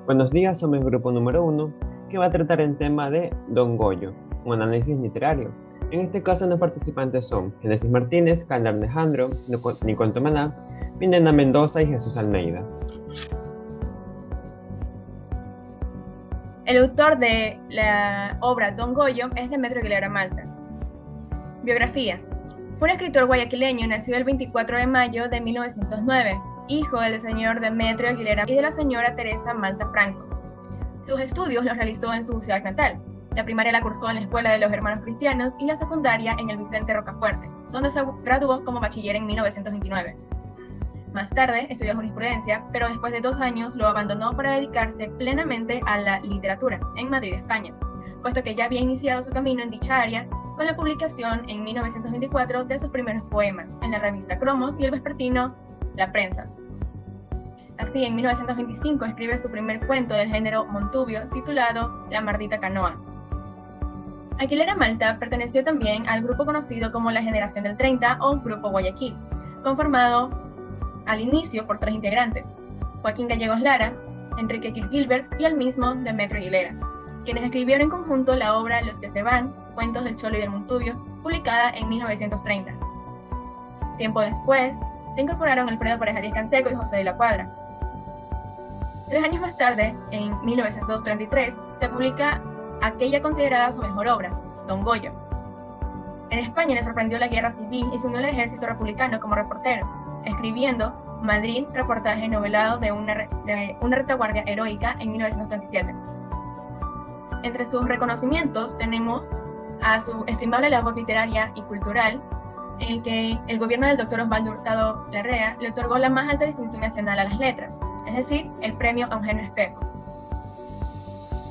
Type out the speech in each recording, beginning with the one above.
Buenos días, somos el grupo número 1 que va a tratar el tema de Don Goyo, un análisis literario. En este caso los participantes son Génesis Martínez, Carla Alejandro, Nicole Tomaná, Milena Mendoza y Jesús Almeida. El autor de la obra Don Goyo es Demetrio Aguilera Malta. Biografía. Fue un escritor guayaquileño nacido el 24 de mayo de 1909, hijo del señor Demetrio Aguilera y de la señora Teresa Malta Franco. Sus estudios los realizó en su ciudad natal. La primaria la cursó en la Escuela de los Hermanos Cristianos y la secundaria en el Vicente Rocafuerte, donde se graduó como bachiller en 1929. Más tarde estudió jurisprudencia, pero después de 2 años lo abandonó para dedicarse plenamente a la literatura en Madrid, España, puesto que ya había iniciado su camino en dicha área con la publicación en 1924 de sus primeros poemas en la revista Cromos y el vespertino La Prensa. Así, en 1925 escribe su primer cuento del género Montubio titulado La Mardita Canoa. Aguilera Malta perteneció también al grupo conocido como la Generación del 30 o Grupo Guayaquil, conformado al inicio por 3 integrantes: Joaquín Gallegos Lara, Enrique Gilbert y el mismo Demetrio Aguilera, quienes escribieron en conjunto la obra Los que se van, Cuentos del Cholo y del Montubio, publicada en 1930. Tiempo después, se incorporaron Alfredo Pareja Díaz Canseco y José de la Cuadra. 3 años más tarde, en 1933, se publica aquella considerada su mejor obra, Don Goyo. En España le sorprendió la guerra civil y se unió al ejército republicano como reportero, escribiendo Madrid, reportaje novelado de una retaguardia heroica en 1937. Entre sus reconocimientos tenemos a su estimable labor literaria y cultural, en el que el gobierno del doctor Osvaldo Hurtado Larrea le otorgó la más alta distinción nacional a las letras, es decir, el premio Eugenio Espejo.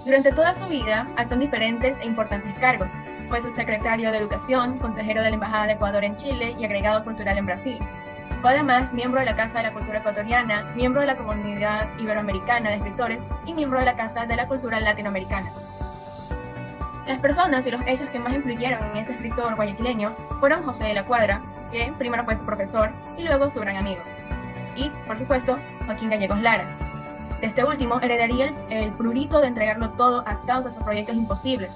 Durante toda su vida actuó en diferentes e importantes cargos. Fue subsecretario de Educación, consejero de la Embajada de Ecuador en Chile y agregado cultural en Brasil. Fue además miembro de la Casa de la Cultura Ecuatoriana, miembro de la Comunidad Iberoamericana de Escritores y miembro de la Casa de la Cultura Latinoamericana. Las personas y los hechos que más influyeron en este escritor guayaquileño fueron José de la Cuadra, que primero fue su profesor y luego su gran amigo, y, por supuesto, Joaquín Gallegos Lara. De este último heredaría el prurito de entregarlo todo a causa de sus proyectos imposibles.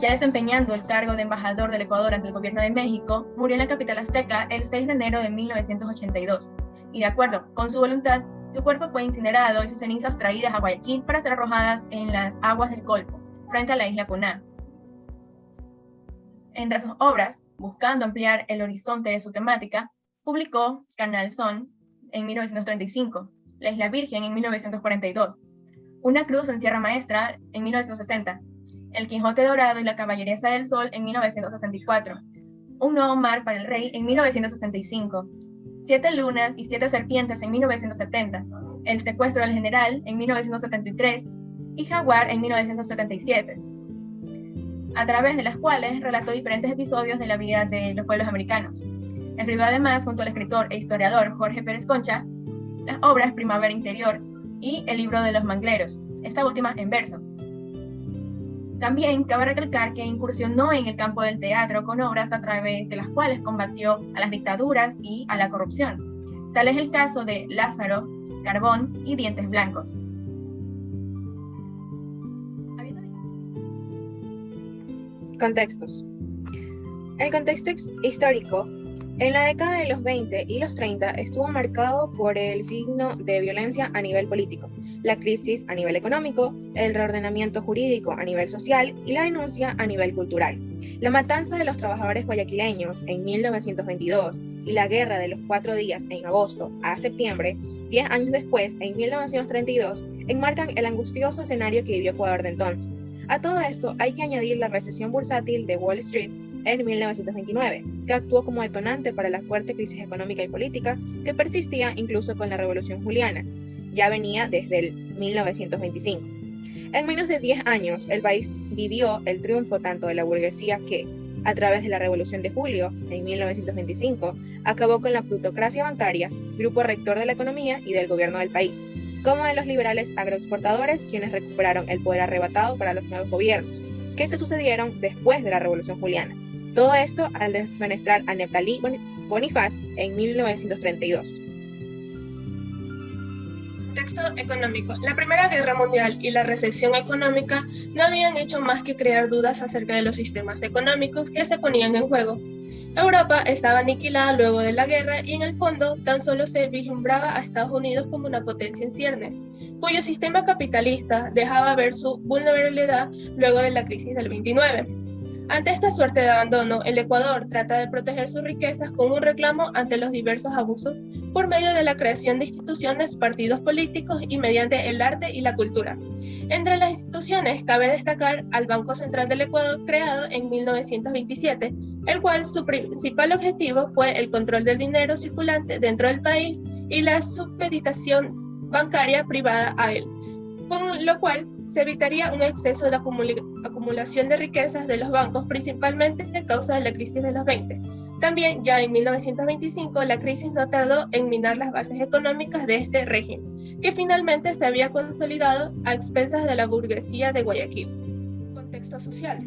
Ya desempeñando el cargo de embajador del Ecuador ante el gobierno de México, murió en la capital azteca el 6 de enero de 1982, y de acuerdo con su voluntad, su cuerpo fue incinerado y sus cenizas traídas a Guayaquil para ser arrojadas en las aguas del Golfo, frente a la isla Puná. Entre sus obras, buscando ampliar el horizonte de su temática, publicó Canal Son en 1935, La Isla Virgen en 1942, Una cruz en Sierra Maestra en 1960, El Quijote Dorado y la Caballeresca del Sol en 1964, Un Nuevo Mar para el Rey en 1965, 7 lunas y 7 serpientes en 1970, El secuestro del general en 1973 y Jaguar en 1977, a través de las cuales relató diferentes episodios de la vida de los pueblos americanos. Escribió además, junto al escritor e historiador Jorge Pérez Concha, las obras Primavera Interior y El Libro de los Mangleros, esta última en verso. También cabe recalcar que incursionó en el campo del teatro con obras a través de las cuales combatió a las dictaduras y a la corrupción. Tal es el caso de Lázaro, Carbón y Dientes Blancos. Contextos. El contexto histórico en la década de los 20 y los 30 estuvo marcado por el signo de violencia a nivel político, la crisis a nivel económico, el reordenamiento jurídico a nivel social y la denuncia a nivel cultural. La matanza de los trabajadores guayaquileños en 1922 y la guerra de los 4 días en agosto a septiembre, 10 años después, en 1932, enmarcan el angustioso escenario que vivió Ecuador de entonces. A todo esto hay que añadir la recesión bursátil de Wall Street en 1929, que actuó como detonante para la fuerte crisis económica y política que persistía incluso con la Revolución Juliana. Ya venía desde el 1925. En menos de 10 años, el país vivió el triunfo tanto de la burguesía que, a través de la Revolución de Julio, en 1925, acabó con la plutocracia bancaria, grupo rector de la economía y del gobierno del país, como de los liberales agroexportadores, quienes recuperaron el poder arrebatado para los nuevos gobiernos, que se sucedieron después de la Revolución Juliana. Todo esto al defenestrar a Neptalí Bonifaz en 1932. Contexto económico. La Primera Guerra Mundial y la recesión económica no habían hecho más que crear dudas acerca de los sistemas económicos que se ponían en juego. Europa estaba aniquilada luego de la guerra y en el fondo tan solo se vislumbraba a Estados Unidos como una potencia en ciernes, cuyo sistema capitalista dejaba ver su vulnerabilidad luego de la crisis del 29. Ante esta suerte de abandono, el Ecuador trata de proteger sus riquezas con un reclamo ante los diversos abusos por medio de la creación de instituciones, partidos políticos y mediante el arte y la cultura. Entre las instituciones cabe destacar al Banco Central del Ecuador, creado en 1927, el cual su principal objetivo fue el control del dinero circulante dentro del país y la supeditación bancaria privada a él, con lo cual se evitaría un exceso de acumulación de riquezas de los bancos, principalmente a causa de la crisis de los 20. También, ya en 1925, la crisis no tardó en minar las bases económicas de este régimen, que finalmente se había consolidado a expensas de la burguesía de Guayaquil. Contexto social.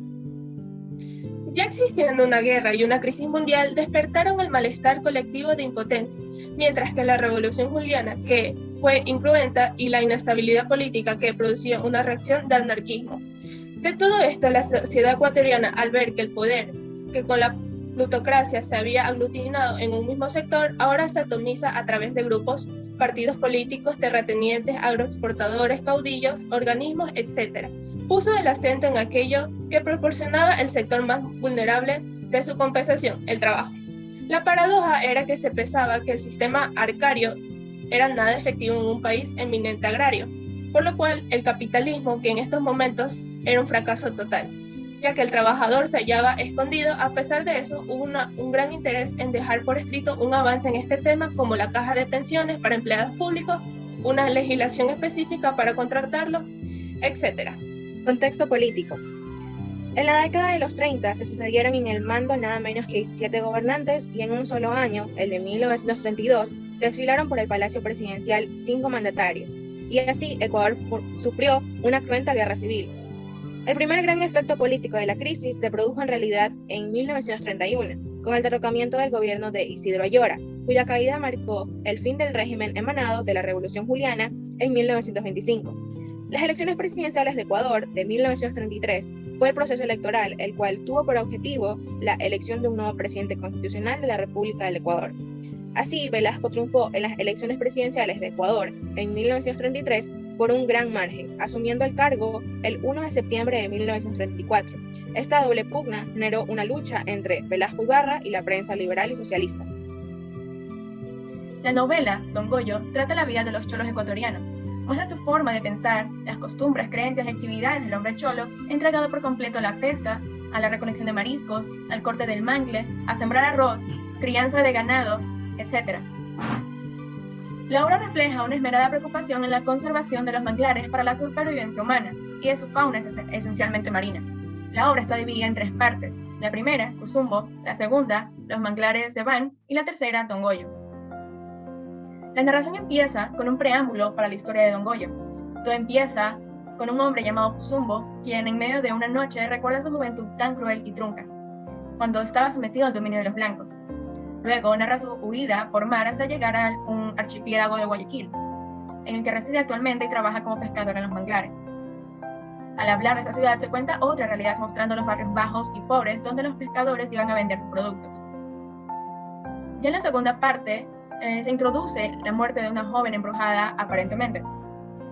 Ya existiendo una guerra y una crisis mundial, despertaron el malestar colectivo de impotencia, mientras que la Revolución Juliana, que fue incruenta, y la inestabilidad política que produció una reacción de anarquismo. De todo esto, la sociedad ecuatoriana, al ver que el poder, que con la plutocracia se había aglutinado en un mismo sector, ahora se atomiza a través de grupos, partidos políticos, terratenientes, agroexportadores, caudillos, organismos, etc. Puso el acento en aquello que proporcionaba el sector más vulnerable de su compensación, el trabajo. La paradoja era que se pensaba que el sistema arcario era nada efectivo en un país eminente agrario, por lo cual el capitalismo, que en estos momentos era un fracaso total, ya que el trabajador se hallaba escondido. A pesar de eso, hubo un gran interés en dejar por escrito un avance en este tema, como la caja de pensiones para empleados públicos, una legislación específica para contratarlo, etc. Contexto político. En la década de los 30 se sucedieron en el mando nada menos que 17 gobernantes y en un solo año, el de 1932, desfilaron por el Palacio Presidencial 5 mandatarios, y así Ecuador sufrió una cruenta guerra civil. El primer gran efecto político de la crisis se produjo en realidad en 1931, con el derrocamiento del gobierno de Isidro Ayora, cuya caída marcó el fin del régimen emanado de la Revolución Juliana en 1925. Las elecciones presidenciales de Ecuador de 1933 fue el proceso electoral, el cual tuvo por objetivo la elección de un nuevo presidente constitucional de la República del Ecuador. Así, Velasco triunfó en las elecciones presidenciales de Ecuador en 1933 por un gran margen, asumiendo el cargo el 1 de septiembre de 1934. Esta doble pugna generó una lucha entre Velasco Ibarra y la prensa liberal y socialista. La novela Don Goyo trata la vida de los cholos ecuatorianos. Muestra su forma de pensar, las costumbres, creencias y actividades del hombre cholo, entregado por completo a la pesca, a la recolección de mariscos, al corte del mangle, a sembrar arroz, crianza de ganado, etc. La obra refleja una esmerada preocupación en la conservación de los manglares para la supervivencia humana y de su fauna esencialmente marina. La obra está dividida en 3 partes. La primera, Cusumbo; la segunda, Los manglares de Van; y la tercera, Don Goyo. La narración empieza con un preámbulo para la historia de Don Goyo. Todo empieza con un hombre llamado Cusumbo, quien en medio de una noche recuerda su juventud tan cruel y trunca, cuando estaba sometido al dominio de los blancos. Luego narra su huida por mar hasta llegar a un archipiélago de Guayaquil, en el que reside actualmente y trabaja como pescador en los manglares. Al hablar de esta ciudad se cuenta otra realidad, mostrando los barrios bajos y pobres donde los pescadores iban a vender sus productos. Ya en la segunda parte se introduce la muerte de una joven embrujada aparentemente.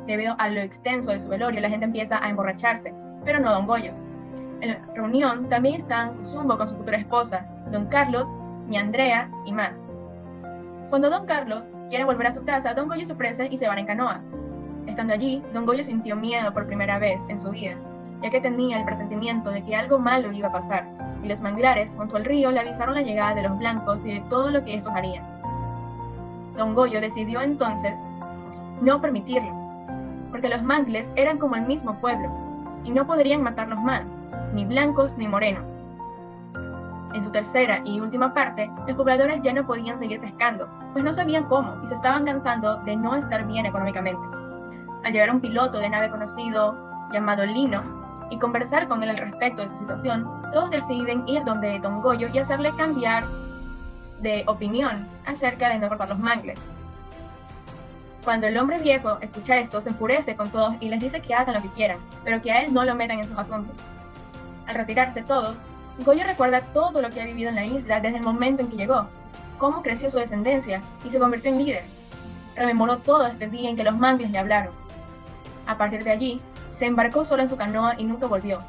Debido a lo extenso de su velorio, la gente empieza a emborracharse, pero no Don Goyo. En la reunión también están Cusumbo con su futura esposa, Don Carlos, mi Andrea y más. Cuando Don Carlos quiere volver a su casa, Don Goyo se ofrece y se van en canoa. Estando allí, Don Goyo sintió miedo por primera vez en su vida, ya que tenía el presentimiento de que algo malo iba a pasar, y los manglares junto al río le avisaron la llegada de los blancos y de todo lo que estos harían. Don Goyo decidió entonces no permitirlo, porque los mangles eran como el mismo pueblo, y no podrían matarlos más, ni blancos ni morenos. En su tercera y última parte, los pobladores ya no podían seguir pescando, pues no sabían cómo y se estaban cansando de no estar bien económicamente. Al llegar a un piloto de nave conocido llamado Lino y conversar con él al respecto de su situación, todos deciden ir donde Don Goyo y hacerle cambiar de opinión acerca de no cortar los mangles. Cuando el hombre viejo escucha esto, se enfurece con todos y les dice que hagan lo que quieran, pero que a él no lo metan en sus asuntos. Al retirarse todos, Goyo recuerda todo lo que ha vivido en la isla desde el momento en que llegó, cómo creció su descendencia y se convirtió en líder. Rememoró todo este día en que los mangles le hablaron. A partir de allí, se embarcó solo en su canoa y nunca volvió.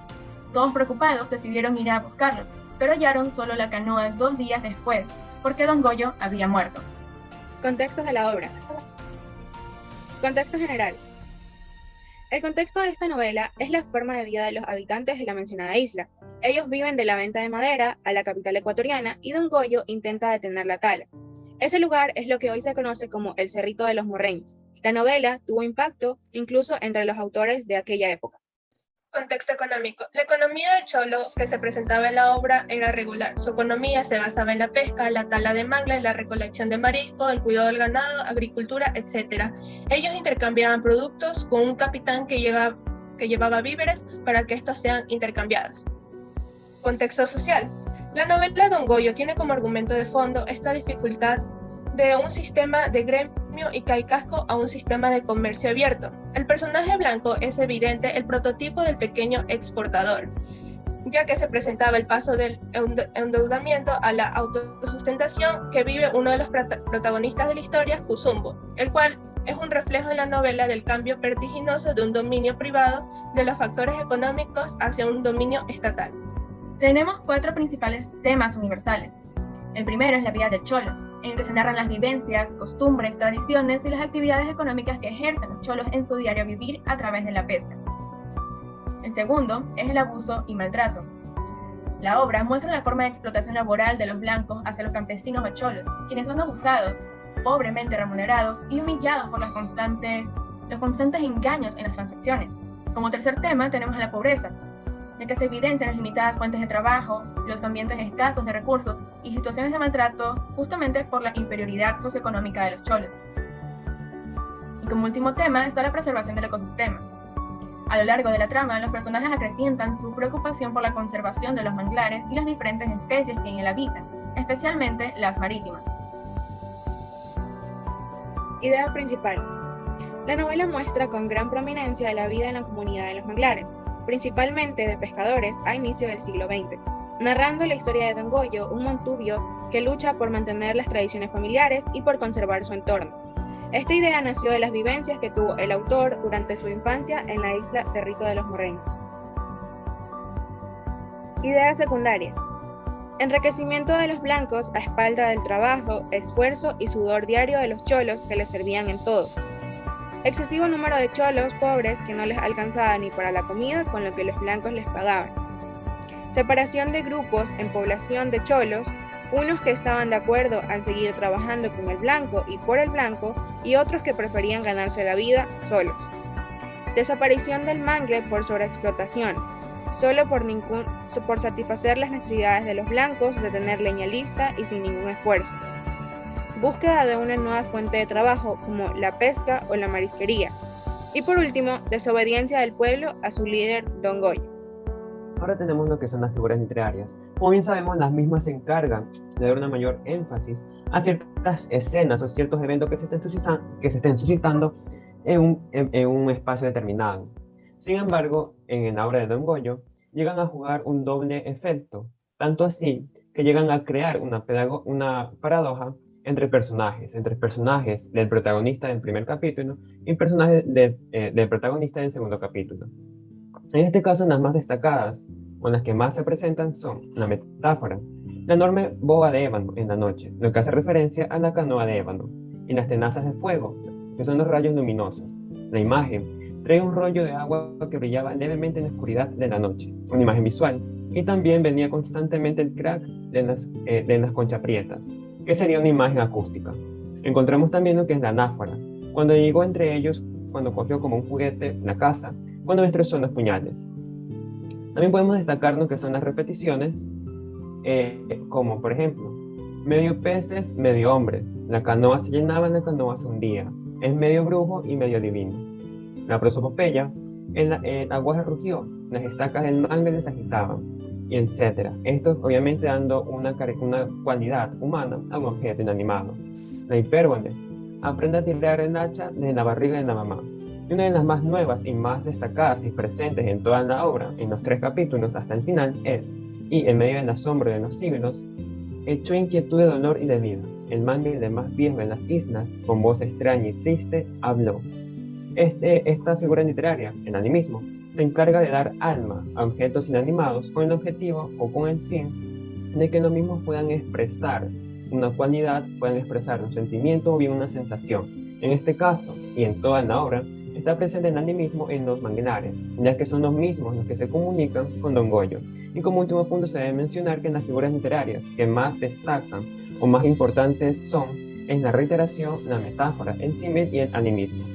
Todos preocupados decidieron ir a buscarlos, pero hallaron solo la canoa 2 días después, porque Don Goyo había muerto. Contextos de la obra. Contexto general. El contexto de esta novela es la forma de vida de los habitantes de la mencionada isla. Ellos viven de la venta de madera a la capital ecuatoriana y Don Goyo intenta detener la tala. Ese lugar es lo que hoy se conoce como el Cerrito de los Morreños. La novela tuvo impacto incluso entre los autores de aquella época. Contexto económico. La economía del cholo que se presentaba en la obra era regular. Su economía se basaba en la pesca, la tala de mangles, la recolección de marisco, el cuidado del ganado, agricultura, etc. Ellos intercambiaban productos con un capitán que llevaba víveres para que estos sean intercambiados. Contexto social. La novela Don Goyo tiene como argumento de fondo esta dificultad de un sistema de gremio y casco a un sistema de comercio abierto. El personaje blanco es evidente el prototipo del pequeño exportador, ya que se presentaba el paso del endeudamiento a la autosustentación que vive uno de los protagonistas de la historia, Cuzumbo, el cual es un reflejo en la novela del cambio vertiginoso de un dominio privado de los factores económicos hacia un dominio estatal. Tenemos 4 principales temas universales. El primero es la vida del cholo, en el que se narran las vivencias, costumbres, tradiciones y las actividades económicas que ejercen los cholos en su diario vivir a través de la pesca. El segundo es el abuso y maltrato. La obra muestra la forma de explotación laboral de los blancos hacia los campesinos o cholos, quienes son abusados, pobremente remunerados y humillados por los constantes engaños en las transacciones. Como tercer tema tenemos a la pobreza, ya que se evidencian las limitadas fuentes de trabajo, los ambientes escasos de recursos y situaciones de maltrato justamente por la inferioridad socioeconómica de los cholos. Y como último tema está la preservación del ecosistema. A lo largo de la trama, los personajes acrecientan su preocupación por la conservación de los manglares y las diferentes especies que en él habitan, especialmente las marítimas. Idea principal. La novela muestra con gran prominencia la vida en la comunidad de los manglares, principalmente de pescadores a inicio del siglo XX, narrando la historia de Don Goyo, un montubio que lucha por mantener las tradiciones familiares y por conservar su entorno. Esta idea nació de las vivencias que tuvo el autor durante su infancia en la isla Cerrito de los Morreños. Ideas secundarias. Enriquecimiento de los blancos a espalda del trabajo, esfuerzo y sudor diario de los cholos que les servían en todo. Excesivo número de cholos pobres que no les alcanzaba ni para la comida con lo que los blancos les pagaban. Separación de grupos en población de cholos, unos que estaban de acuerdo en seguir trabajando con el blanco y por el blanco, y otros que preferían ganarse la vida solos. Desaparición del mangle por sobreexplotación, solo por satisfacer las necesidades de los blancos de tener leña lista y sin ningún esfuerzo. Búsqueda de una nueva fuente de trabajo como la pesca o la marisquería. Y por último, desobediencia del pueblo a su líder Don Goyo. Ahora tenemos lo que son las figuras literarias. Como bien sabemos, las mismas se encargan de dar una mayor énfasis a ciertas escenas o ciertos eventos que se estén suscitando en un espacio determinado. Sin embargo, en la obra de Don Goyo, llegan a jugar un doble efecto, tanto así que llegan a crear una paradoja entre personajes del protagonista del primer capítulo y personajes del protagonista del segundo capítulo. En este caso, las más destacadas, o las que más se presentan, son la metáfora, la enorme boga de ébano en la noche, lo que hace referencia a la canoa de ébano, y las tenazas de fuego, que son los rayos luminosos. La imagen trae un rollo de agua que brillaba levemente en la oscuridad de la noche, una imagen visual, y también venía constantemente el crack de las conchaprietas, que sería una imagen acústica. Encontramos también lo que es la anáfora, cuando llegó entre ellos, cuando cogió como un juguete la caza, cuando destrozó los puñales. También podemos destacar lo que son las repeticiones, como por ejemplo, medio peces, medio hombre, la canoa se llenaba, la canoa se hundía, es medio brujo y medio divino. La prosopopeya, el aguaje rugió, las estacas del mangle se agitaban, y etc. Esto obviamente dando una cualidad humana a un objeto inanimado. La hipérbole, aprende a tirar el hacha desde la barriga de la mamá. Y una de las más nuevas y más destacadas y presentes en toda la obra, en los 3 capítulos hasta el final, es: y en medio del asombro de los siglos, echó inquietud de dolor y de vida. El mangel de más viejo en las islas, con voz extraña y triste, habló. Esta figura literaria, el animismo, se encarga de dar alma a objetos inanimados con el objetivo o con el fin de que los mismos puedan expresar una cualidad, puedan expresar un sentimiento o bien una sensación. En este caso, y en toda la obra, está presente el animismo en los manglares, ya que son los mismos los que se comunican con Don Goyo. Y como último punto se debe mencionar que en las figuras literarias que más destacan o más importantes son en la reiteración, la metáfora, el símil y el animismo.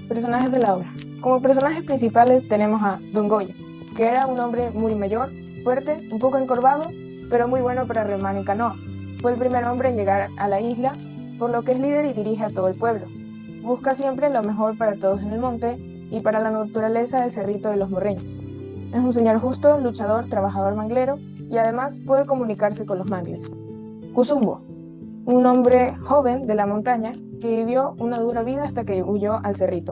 Personajes de la obra. Como personajes principales tenemos a Don Goyo, que era un hombre muy mayor, fuerte, un poco encorvado, pero muy bueno para remar en canoa. Fue el primer hombre en llegar a la isla, por lo que es líder y dirige a todo el pueblo. Busca siempre lo mejor para todos en el monte y para la naturaleza del Cerrito de los Morreños. Es un señor justo, luchador, trabajador manglero y además puede comunicarse con los mangles. Cuzumbo, un hombre joven de la montaña que vivió una dura vida hasta que huyó al Cerrito.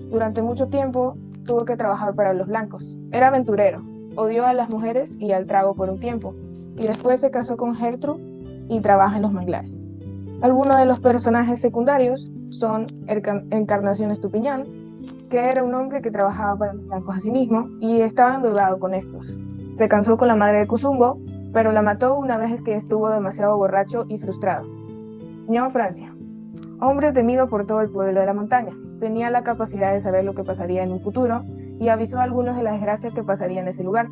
Durante mucho tiempo tuvo que trabajar para los blancos. Era aventurero, odió a las mujeres y al trago por un tiempo, y después se casó con Gertrude y trabaja en los manglares. Algunos de los personajes secundarios son Encarnación Estupiñán, que era un hombre que trabajaba para los blancos a sí mismo y estaba endeudado con estos. Se casó con la madre de Cuzumbo, pero la mató una vez que estuvo demasiado borracho y frustrado. Ñao Francia, hombre temido por todo el pueblo de la montaña, tenía la capacidad de saber lo que pasaría en un futuro y avisó a algunos de las desgracias que pasarían en ese lugar.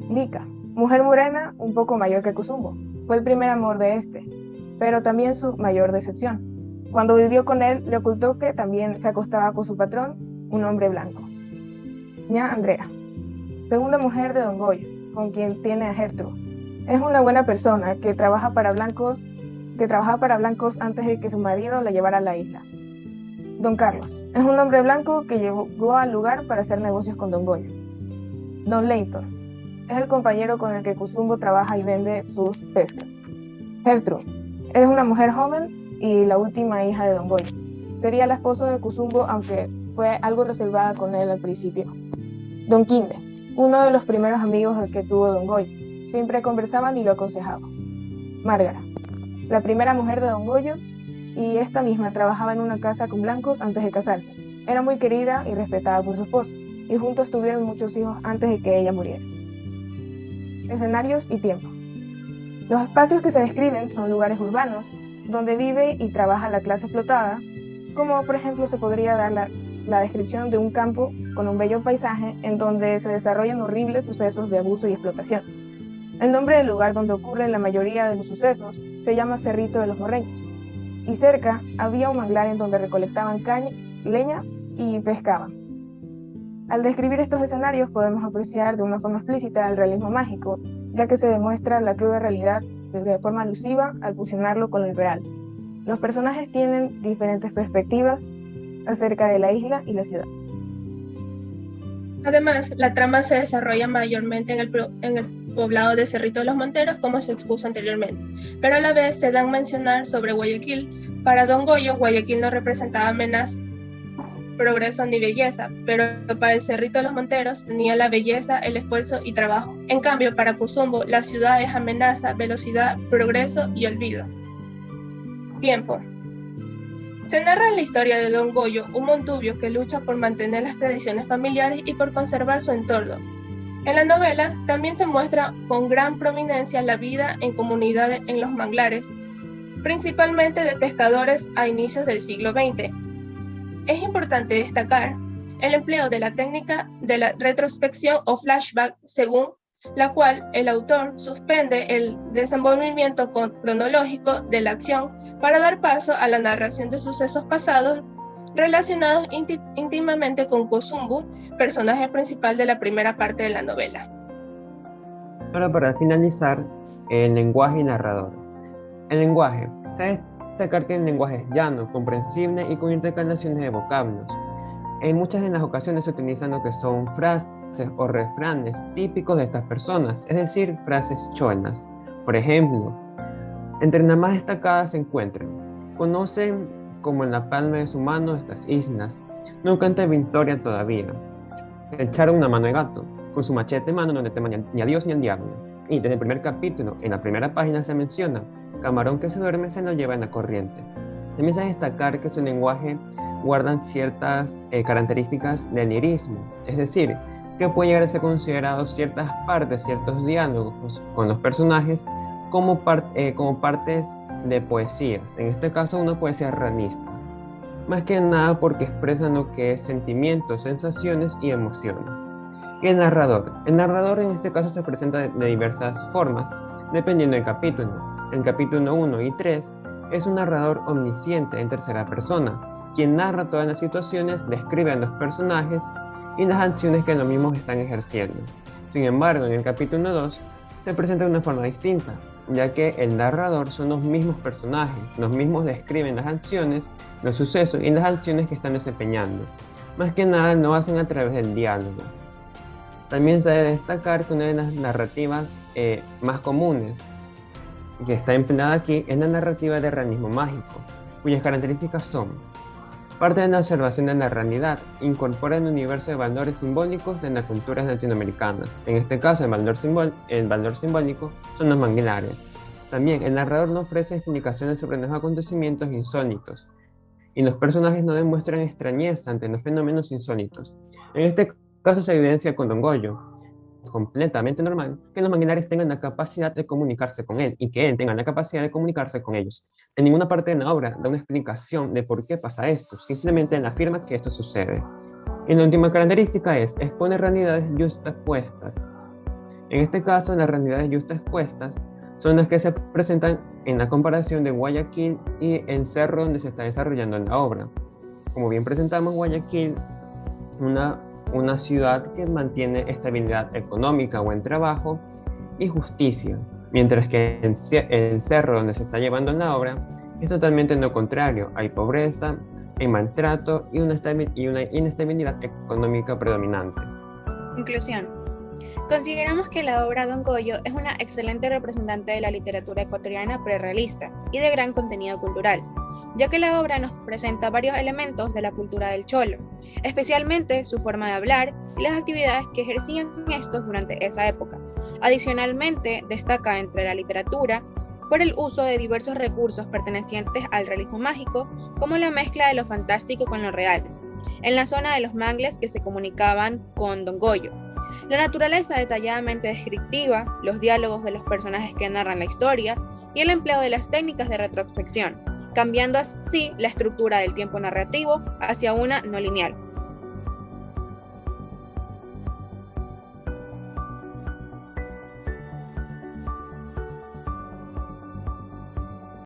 Nika, mujer morena un poco mayor que Cuzumbo, fue el primer amor de este, pero también su mayor decepción. Cuando vivió con él, le ocultó que también se acostaba con su patrón, un hombre blanco. Ña Andrea, segunda mujer de Don Goyo, con quien tiene a Gertrude. Es una buena persona que trabajaba para blancos antes de que su marido la llevara a la isla. Don Carlos, es un hombre blanco que llegó al lugar para hacer negocios con Don Goyo. Don Leighton, es el compañero con el que Cuzumbo trabaja y vende sus pescas. Gertrude, es una mujer joven y la última hija de Don Goyo. Sería la esposa de Cuzumbo, aunque fue algo reservada con él al principio. Don Quinde, uno de los primeros amigos que tuvo Don Goyo. Siempre conversaban y lo aconsejaban. Márgara, la primera mujer de Don Goyo, y esta misma trabajaba en una casa con blancos antes de casarse. Era muy querida y respetada por su esposo, y juntos tuvieron muchos hijos antes de que ella muriera. Escenarios y tiempo. Los espacios que se describen son lugares urbanos, donde vive y trabaja la clase explotada, como por ejemplo se podría dar la descripción de un campo con un bello paisaje en donde se desarrollan horribles sucesos de abuso y explotación. El nombre del lugar donde ocurren la mayoría de los sucesos se llama Cerrito de los Morreños, y cerca había un manglar en donde recolectaban leña y pescaban. Al describir estos escenarios podemos apreciar de una forma explícita el realismo mágico, ya que se demuestra la cruda realidad de forma alusiva al fusionarlo con el real. Los personajes tienen diferentes perspectivas acerca de la isla y la ciudad. Además, la trama se desarrolla mayormente en el poblado de Cerrito de los Monteros, como se expuso anteriormente, pero a la vez se dan mencionar sobre Guayaquil. Para Don Goyo, Guayaquil no representaba amenaza, progreso ni belleza, pero para el Cerrito de los Monteros tenía la belleza, el esfuerzo y trabajo. En cambio, para Cuzumbo, la ciudad es amenaza, velocidad, progreso y olvido. Tiempo. Se narra la historia de Don Goyo, un montubio que lucha por mantener las tradiciones familiares y por conservar su entorno. En la novela también se muestra con gran prominencia la vida en comunidades en los manglares, principalmente de pescadores a inicios del siglo XX. Es importante destacar el empleo de la técnica de la retrospección o flashback, según la cual el autor suspende el desenvolvimiento cronológico de la acción para dar paso a la narración de sucesos pasados relacionados íntimamente con Cuzumbo, personaje principal de la primera parte de la novela. Ahora, para finalizar, el lenguaje y narrador. El lenguaje. Se debe destacar que el lenguaje es llano, comprensible y con intercalaciones de vocablos. En muchas de las ocasiones se utilizan lo que son frases o refranes típicos de estas personas, es decir, frases cholas. Por ejemplo, entre las más destacadas se encuentran: Conocen como en la palma de su mano estas islas. No canta victoria todavía. Se echaron una mano de gato. Con su machete en mano no le temen ni a Dios ni al diablo. Y desde el primer capítulo, en la primera página se menciona: camarón que se duerme se lo lleva en la corriente. También se destacar que su lenguaje guardan ciertas características del lirismo, es decir, que puede llegar a ser considerado ciertas partes, ciertos diálogos con los personajes como partes de poesías, en este caso una poesía realista, más que nada porque expresan lo que es sentimientos, sensaciones y emociones. Y el narrador en este caso se presenta de diversas formas, dependiendo del capítulo. En capítulo 1 y 3 es un narrador omnisciente en tercera persona, quien narra todas las situaciones, describe a los personajes y las acciones que los mismos están ejerciendo. Sin embargo, en el capítulo 2 se presenta de una forma distinta, ya que el narrador son los mismos personajes, los mismos describen las acciones, los sucesos y las acciones que están desempeñando. Más que nada lo hacen a través del diálogo. También se debe destacar que una de las narrativas más comunes que está empleada aquí es la narrativa de realismo mágico, cuyas características son: parte de la observación de la realidad, incorpora el universo de valores simbólicos de las culturas latinoamericanas. En este caso, el valor simbólico son los manglares. También, el narrador no ofrece explicaciones sobre los acontecimientos insólitos, y los personajes no demuestran extrañeza ante los fenómenos insólitos. En este caso se evidencia con Don Goyo, completamente normal que los manglares tengan la capacidad de comunicarse con él y que él tenga la capacidad de comunicarse con ellos. En ninguna parte de la obra da una explicación de por qué pasa esto, simplemente él afirma que esto sucede. Y la última característica es exponer realidades justapuestas. En este caso, las realidades justapuestas son las que se presentan en la comparación de Guayaquil y el cerro donde se está desarrollando la obra. Como bien presentamos, Guayaquil, una ciudad que mantiene estabilidad económica, buen trabajo y justicia, mientras que el cerro donde se está llevando la obra es totalmente lo contrario: hay pobreza, hay maltrato y una inestabilidad económica predominante. Conclusión. Consideramos que la obra Don Goyo es una excelente representante de la literatura ecuatoriana prerrealista y de gran contenido cultural, ya que la obra nos presenta varios elementos de la cultura del cholo, especialmente su forma de hablar y las actividades que ejercían estos durante esa época. Adicionalmente, destaca entre la literatura por el uso de diversos recursos pertenecientes al realismo mágico, como la mezcla de lo fantástico con lo real, en la zona de los mangles que se comunicaban con Don Goyo, la naturaleza detalladamente descriptiva, los diálogos de los personajes que narran la historia y el empleo de las técnicas de retrospección, cambiando así la estructura del tiempo narrativo hacia una no lineal.